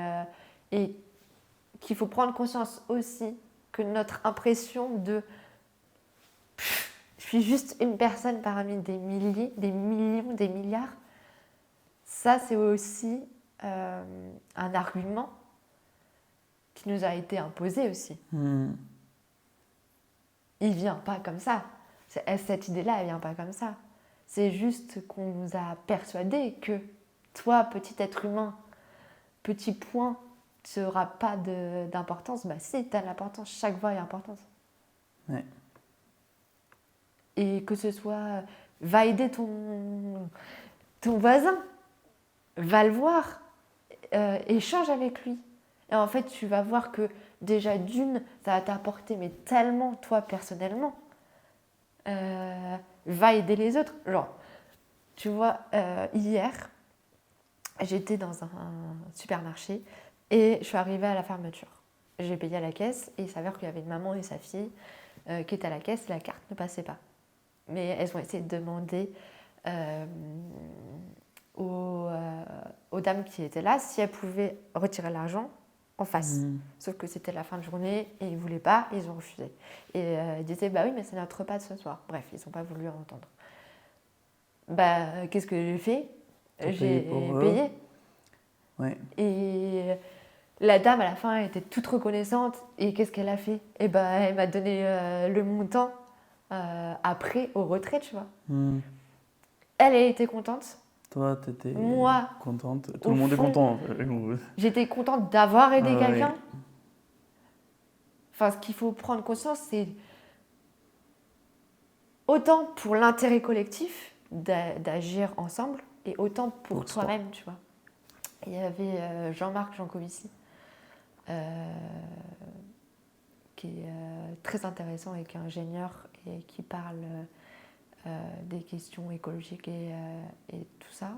qu'il faut prendre conscience aussi que notre impression de je suis juste une personne parmi des milliers, des millions, des milliards, ça c'est aussi un argument qui nous a été imposé aussi. Il vient pas comme ça. Cette idée-là, elle vient pas comme ça. C'est juste qu'on nous a persuadé que toi, petit être humain, petit point, tu n'auras pas d'importance. Bah si, tu as l'importance. Chaque voix a importance. Ouais. Et que ce soit, va aider ton voisin, va le voir, échange avec lui. Et en fait, tu vas voir que déjà d'une, ça va t'apporter mais tellement, toi, personnellement. Va aider les autres. Genre, tu vois, hier, j'étais dans un supermarché et je suis arrivée à la fermeture. J'ai payé à la caisse et il s'avère qu'il y avait une maman et sa fille qui étaient à la caisse et la carte ne passait pas. Mais elles ont essayé de demander aux dames qui étaient là si elles pouvaient retirer l'argent en face. Sauf que c'était la fin de journée et ils ne voulaient pas et ils ont refusé. Et ils disaient, bah oui, mais c'est notre repas de ce soir. Bref, ils n'ont pas voulu entendre. Bah, qu'est-ce que j'ai fait ? J'ai payé. Ouais. Et la dame, à la fin, elle était toute reconnaissante. Et qu'est-ce qu'elle a fait ? Et bah, elle m'a donné le montant après, au retrait, tu vois. Elle était contente. Toi, t'étais Moi, contente. Tout le monde est content. J'étais contente d'avoir aidé quelqu'un. Ouais. Enfin, ce qu'il faut prendre conscience, c'est autant pour l'intérêt collectif d'agir ensemble et autant pour toi-même, tu vois. Il y avait Jean-Marc Jancovici qui est très intéressant et qui est ingénieur et qui parle des questions écologiques et tout ça.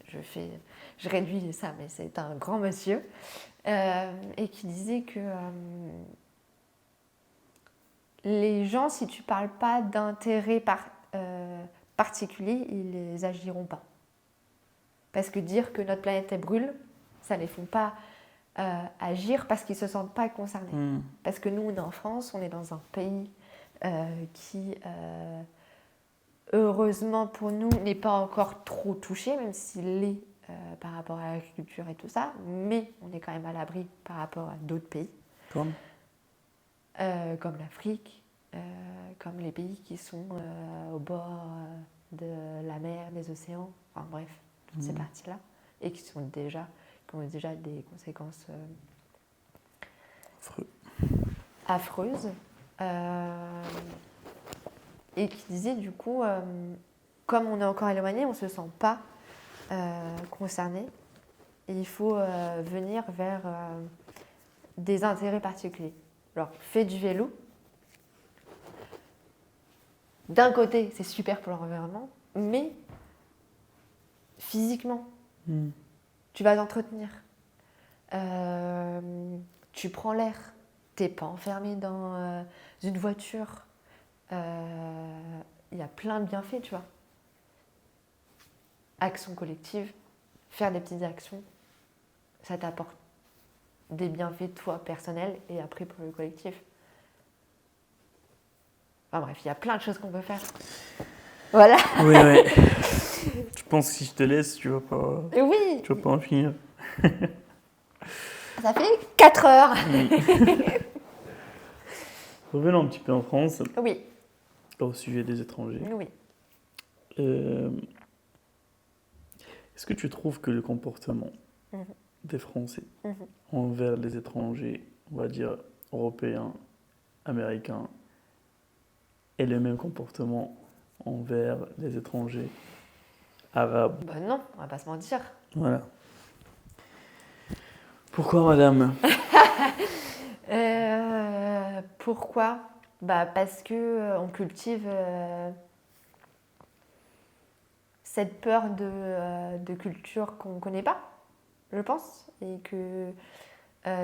Je réduis ça, mais c'est un grand monsieur et qui disait que les gens, si tu parles pas d'intérêt particulier, ils les agiront pas. Parce que dire que notre planète brûle, ça ne les font pas agir parce qu'ils ne se sentent pas concernés. Parce que nous, on est en France, on est dans un pays qui, heureusement pour nous, n'est pas encore trop touché, même s'il l'est par rapport à l'agriculture et tout ça, mais on est quand même à l'abri par rapport à d'autres pays. Comme l'Afrique, comme les pays qui sont au bord de la mer, des océans, enfin bref, toutes ces parties-là, et qui ont déjà des conséquences affreuses. Et qui disait du coup, comme on est encore éloigné, on ne se sent pas concerné, et il faut venir vers des intérêts particuliers. Alors, fais du vélo. D'un côté, c'est super pour l'environnement, mais physiquement, tu vas t'entretenir. Tu prends l'air. Tu n'es pas enfermé dans une voiture. Il y a plein de bienfaits, tu vois. Action collective, faire des petites actions, ça t'apporte des bienfaits, toi, personnels, et après pour le collectif. Enfin bref, il y a plein de choses qu'on peut faire. Voilà. Oui. Je pense que si je te laisse, tu vas pas en finir. Ça fait 4 heures. Revenons un petit peu en France. Oui. Au sujet des étrangers. Oui. Est-ce que tu trouves que le comportement des Français envers les étrangers, on va dire européens, américains, est le même comportement envers les étrangers arabes? Ben non, on va pas se mentir. Voilà. Pourquoi, madame? Pourquoi ? Bah parce que on cultive cette peur de culture qu'on ne connaît pas, je pense, et que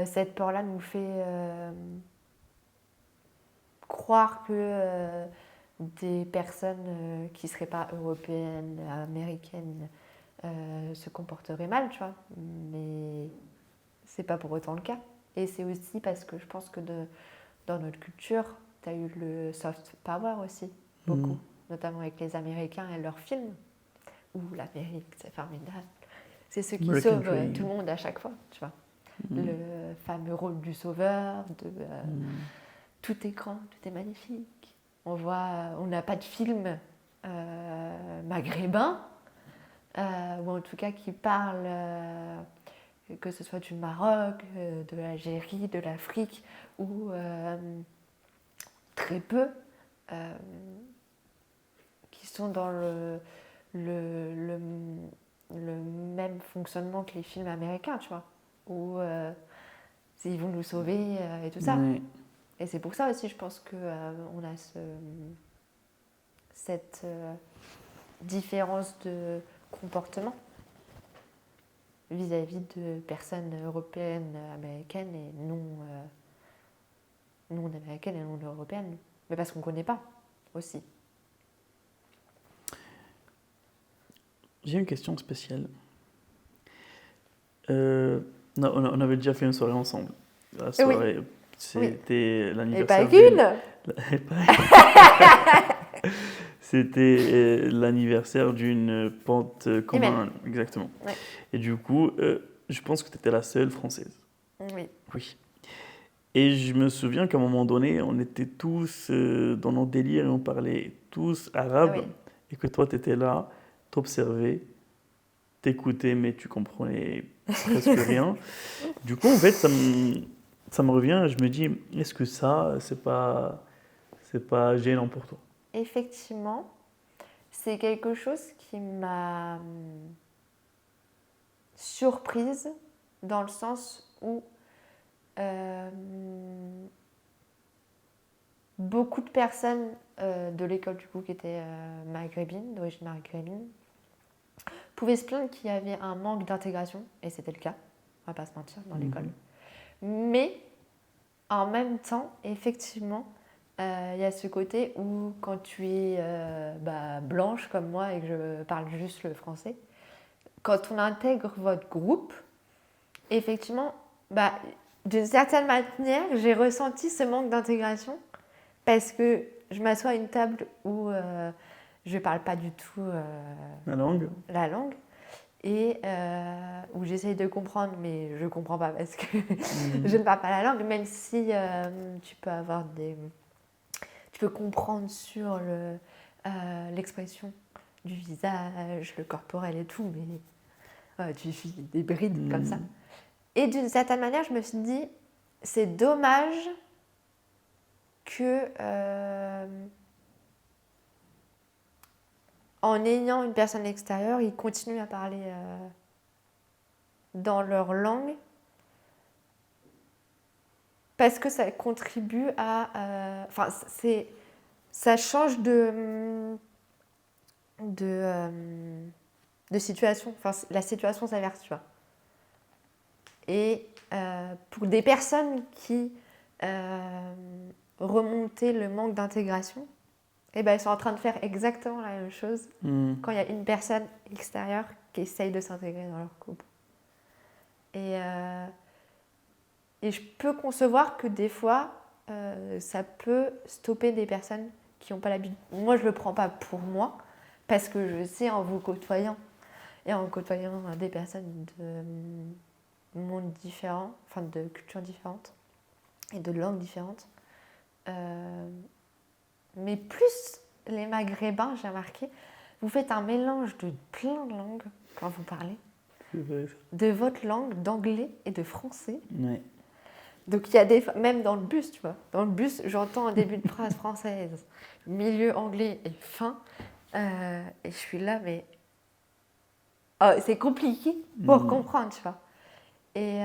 cette peur-là nous fait croire que des personnes qui ne seraient pas européennes, américaines, se comporteraient mal, tu vois. Mais c'est pas pour autant le cas. Et c'est aussi parce que je pense que dans notre culture, tu as eu le soft power aussi, beaucoup, notamment avec les Américains et leurs films, où l'Amérique, c'est formidable, C'est ceux qui American sauvent Dream. tout le monde à chaque fois, tu vois. Mm. Le fameux rôle du sauveur, Mm. tout est grand, tout est magnifique. On n'a pas de film maghrébin, ou en tout cas qui parle, que ce soit du Maroc, de l'Algérie, de l'Afrique, ou très peu, qui sont dans le même fonctionnement que les films américains, tu vois, où ils vont nous sauver et tout ça. Ouais. Et c'est pour ça aussi, je pense qu'on a cette différence de comportement vis-à-vis de personnes européennes, américaines et non américaines et non européennes. Mais parce qu'on ne connaît pas aussi. J'ai une question spéciale. Non, on avait déjà fait une soirée ensemble. La soirée, c'était Et l'anniversaire pas qu'une. C'était l'anniversaire d'une pente commune, Humaine. exactement. Ouais. Et du coup, je pense que tu étais la seule française. Oui. Oui. Et je me souviens qu'à un moment donné, on était tous dans nos délires et on parlait tous arabe. Oui. Et que toi, tu étais là, t'observais, t'écoutais, mais tu comprenais presque rien. Du coup, en fait, ça me revient, je me dis, est-ce que ça, c'est pas gênant pour toi? Effectivement, c'est quelque chose qui m'a surprise dans le sens où beaucoup de personnes de l'école du coup qui étaient maghrébines, d'origine maghrébine, pouvaient se plaindre qu'il y avait un manque d'intégration, et c'était le cas, on va pas se mentir, dans l'école. Mais en même temps, effectivement, il y a ce côté où quand tu es blanche comme moi et que je parle juste le français, quand on intègre votre groupe, effectivement, d'une certaine manière, j'ai ressenti ce manque d'intégration parce que je m'assois à une table où je ne parle pas du tout la langue et où j'essaye de comprendre, mais je ne comprends pas parce que je ne parle pas la langue, même si tu peux comprendre sur l'expression du visage, le corporel et tout, mais tu suis des brides comme ça. Et d'une certaine manière, je me suis dit, c'est dommage que en ayant une personne extérieure, ils continuent à parler dans leur langue parce que ça contribue à... ça change de situation. Enfin, la situation s'inverse, tu vois. Et pour des personnes qui remontaient le manque d'intégration, ils sont en train de faire exactement la même chose quand il y a une personne extérieure qui essaye de s'intégrer dans leur couple. Et je peux concevoir que des fois, ça peut stopper des personnes qui n'ont pas l'habitude. Moi, je ne le prends pas pour moi, parce que je sais en vous côtoyant et en côtoyant des personnes de mondes différents, enfin de cultures différentes et de langues différentes. Mais plus les Maghrébins, j'ai remarqué, vous faites un mélange de plein de langues quand vous parlez. De votre langue, d'anglais et de français. Ouais. Donc il y a des... Même dans le bus, tu vois. Dans le bus, j'entends un début de phrase française, milieu anglais et fin. Et je suis là, mais... c'est compliqué pour comprendre, tu vois. Et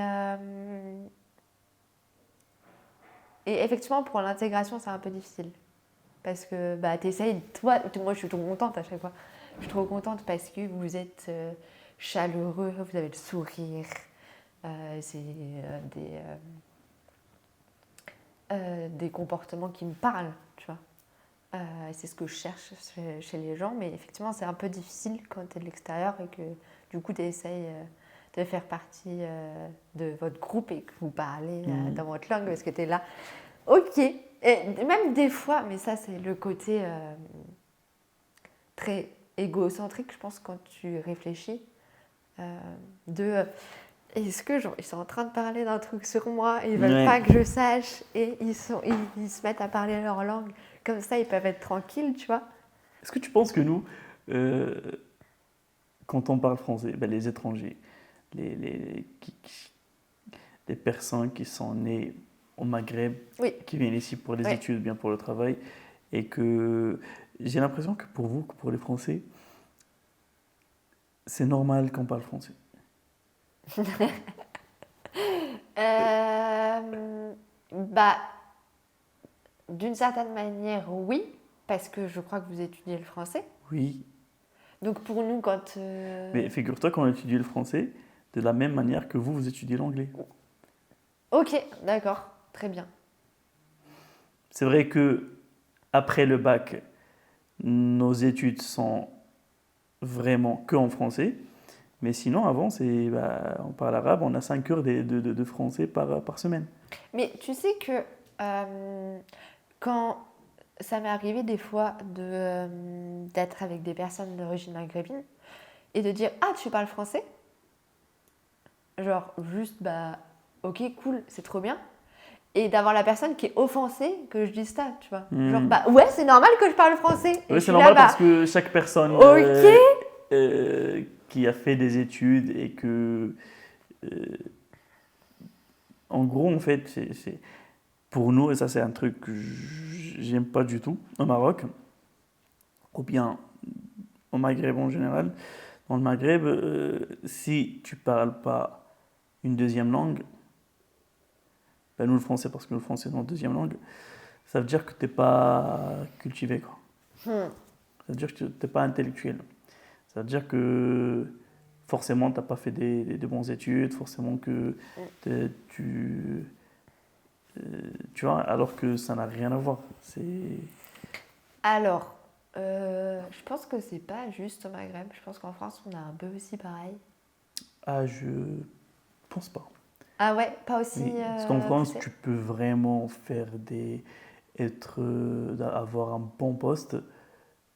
effectivement, pour l'intégration, c'est un peu difficile. Parce que t'essayes, toi, moi je suis trop contente à chaque fois. Je suis trop contente parce que vous êtes chaleureux, vous avez le sourire. C'est des comportements qui me parlent, tu vois. C'est ce que je cherche chez les gens, mais effectivement, c'est un peu difficile quand tu es de l'extérieur et que du coup, tu essayes de faire partie de votre groupe et que vous parlez dans votre langue parce que tu es là. Ok. Et même des fois, mais ça, c'est le côté très égocentrique, je pense, quand tu réfléchis. Est-ce que genre, ils sont en train de parler d'un truc sur moi et ils veulent Ouais. pas que je sache et ils se mettent à parler leur langue. Comme ça, ils peuvent être tranquilles, tu vois. Est-ce que tu penses que nous, quand on parle français, ben, les étrangers, les personnes qui sont nées au Maghreb, Oui. qui viennent ici pour les Oui. études, bien pour le travail, et que j'ai l'impression que pour vous, que pour les Français, c'est normal qu'on parle français. Bah, d'une certaine manière, oui, parce que je crois que vous étudiez le français. Oui, Donc pour nous, quand... mais figure-toi qu'on étudie le français de la même manière que vous étudiez l'anglais. Ok, d'accord, très bien. C'est vrai que après le bac, nos études sont vraiment que en français. Mais sinon, avant, on parle arabe, on a 5 heures de français par semaine. Mais tu sais que quand ça m'est arrivé des fois d'être avec des personnes d'origine maghrébine et de dire « Ah, tu parles français ?» Genre juste, bah, ok, cool, c'est trop bien. Et d'avoir la personne qui est offensée que je dise ça, tu vois. Genre, bah ouais, c'est normal que je parle français. Et Oui, je c'est suis normal là, parce bah, que chaque personne ok. qui a fait des études et que, en gros, en fait, pour nous, et ça c'est un truc que j'aime pas du tout, au Maroc, ou bien au Maghreb en général, dans le Maghreb, si tu parles pas une deuxième langue, ben nous le français, parce que le français est notre deuxième langue, ça veut dire que t'es pas cultivé, quoi. Hmm. Ça veut dire que tu n'es pas intellectuel. Ça veut dire que forcément, tu n'as pas fait des bonnes études, forcément que tu, tu vois, alors que ça n'a rien à voir. Alors, je pense que c'est pas juste au Maghreb. Je pense qu'en France, on a un peu aussi pareil. Ah, je pense pas. Ah ouais, pas aussi Oui, parce qu'en France, poussé. tu peux vraiment avoir un bon poste,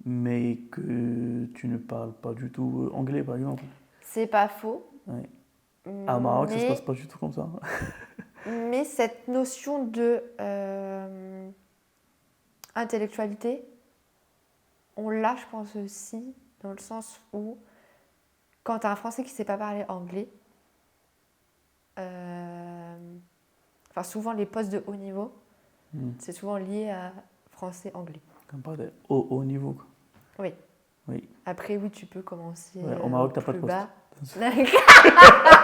mais que tu ne parles pas du tout anglais, par exemple. C'est pas faux. Ouais. Au Maroc, ça se passe Mais, pas du tout comme ça. mais cette notion de intellectualité, on l'a, je pense aussi, dans le sens où quand tu as un Français qui ne sait pas parler anglais, enfin souvent les postes de haut niveau, c'est souvent lié à français-anglais. Comme pas de haut niveau, quoi. Oui. Oui. Après, oui, tu peux commencer Ouais, au Maroc, t'as pas de plus poste. bas.